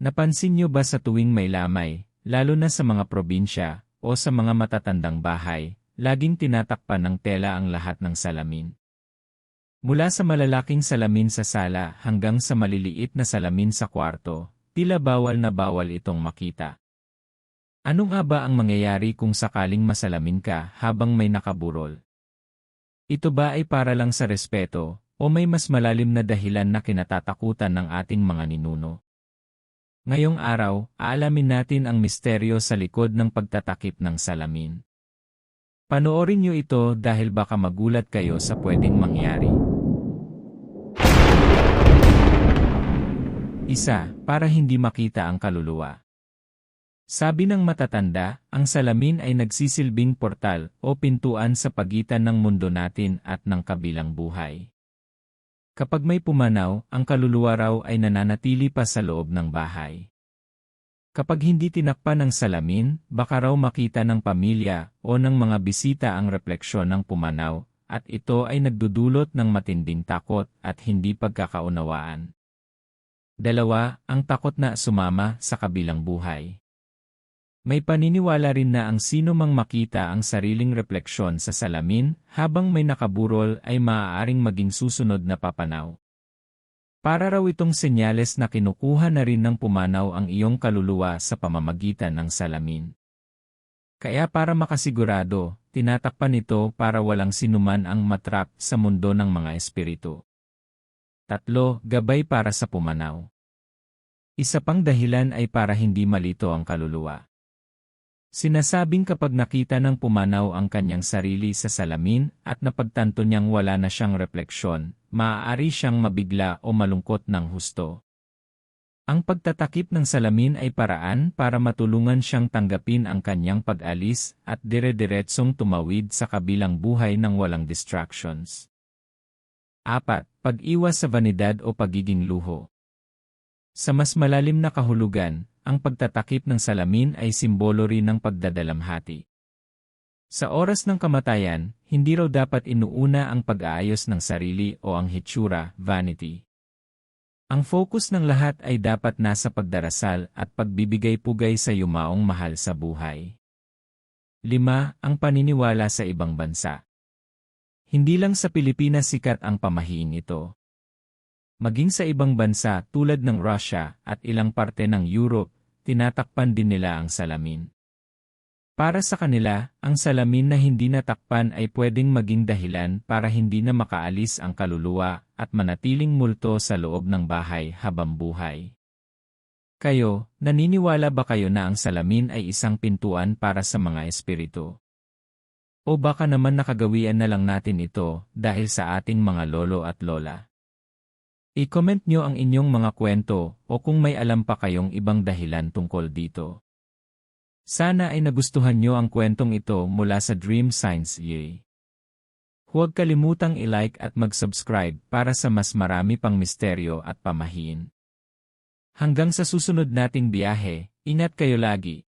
Napansin niyo ba sa tuwing may lamay, lalo na sa mga probinsya o sa mga matatandang bahay, laging tinatakpan ng tela ang lahat ng salamin? Mula sa malalaking salamin sa sala hanggang sa maliliit na salamin sa kwarto, tila bawal na bawal itong makita. Ano nga ba ang mangyayari kung sakaling masalamin ka habang may nakaburol? Ito ba ay para lang sa respeto o may mas malalim na dahilan na kinatatakutan ng ating mga ninuno? Ngayong araw, aalamin natin ang misteryo sa likod ng pagtatakip ng salamin. Panoorin niyo ito dahil baka magulat kayo sa pwedeng mangyari. Isa, para hindi makita ang kaluluwa. Sabi ng matatanda, ang salamin ay nagsisilbing portal o pintuan sa pagitan ng mundo natin at ng kabilang buhay. Kapag may pumanaw, ang kaluluwa raw ay nananatili pa sa loob ng bahay. Kapag hindi tinakpan ng salamin, baka raw makita ng pamilya o ng mga bisita ang refleksyon ng pumanaw, at ito ay nagdudulot ng matinding takot at hindi pagkakaunawaan. Dalawa, ang takot na sumama sa kabilang buhay. May paniniwala rin na ang sino mang makita ang sariling refleksyon sa salamin habang may nakaburol ay maaaring maging susunod na papanaw. Para raw itong senyales na kinukuha na rin ng pumanaw ang iyong kaluluwa sa pamamagitan ng salamin. Kaya para makasigurado, tinatakpan ito para walang sinuman ang matrap sa mundo ng mga espiritu. 3. Gabay para sa pumanaw. Isa pang dahilan ay para hindi malito ang kaluluwa. Sinasabing kapag nakita ng pumanaw ang kanyang sarili sa salamin at napagtanto niyang wala na siyang refleksyon, maaari siyang mabigla o malungkot ng husto. Ang pagtatakip ng salamin ay paraan para matulungan siyang tanggapin ang kanyang pag-alis at dire-diretsong tumawid sa kabilang buhay ng walang distractions. 4. Pag-iwas sa vanidad o pagiging luho. Sa mas malalim na kahulugan, ang pagtatakip ng salamin ay simbolo rin ng pagdadalamhati. Sa oras ng kamatayan, hindi raw dapat inuuna ang pag-aayos ng sarili o ang hitsura, vanity. Ang focus ng lahat ay dapat nasa pagdarasal at pagbibigay-pugay sa yumaong mahal sa buhay. 5. Ang paniniwala sa ibang bansa. Hindi lang sa Pilipinas sikat ang pamahiin ito. Maging sa ibang bansa tulad ng Russia at ilang parte ng Europe, tinatakpan din nila ang salamin. Para sa kanila, ang salamin na hindi natakpan ay pwedeng maging dahilan para hindi na makaalis ang kaluluwa at manatiling multo sa loob ng bahay habang buhay. Kayo, naniniwala ba kayo na ang salamin ay isang pintuan para sa mga espiritu? O baka naman nakagawian na lang natin ito dahil sa ating mga lolo at lola? I-comment nyo ang inyong mga kwento o kung may alam pa kayong ibang dahilan tungkol dito. Sana ay nagustuhan nyo ang kwentong ito mula sa Dream Science Yay. Huwag kalimutang i-like at mag-subscribe para sa mas marami pang misteryo at pamahiin. Hanggang sa susunod nating biyahe, ingat kayo lagi.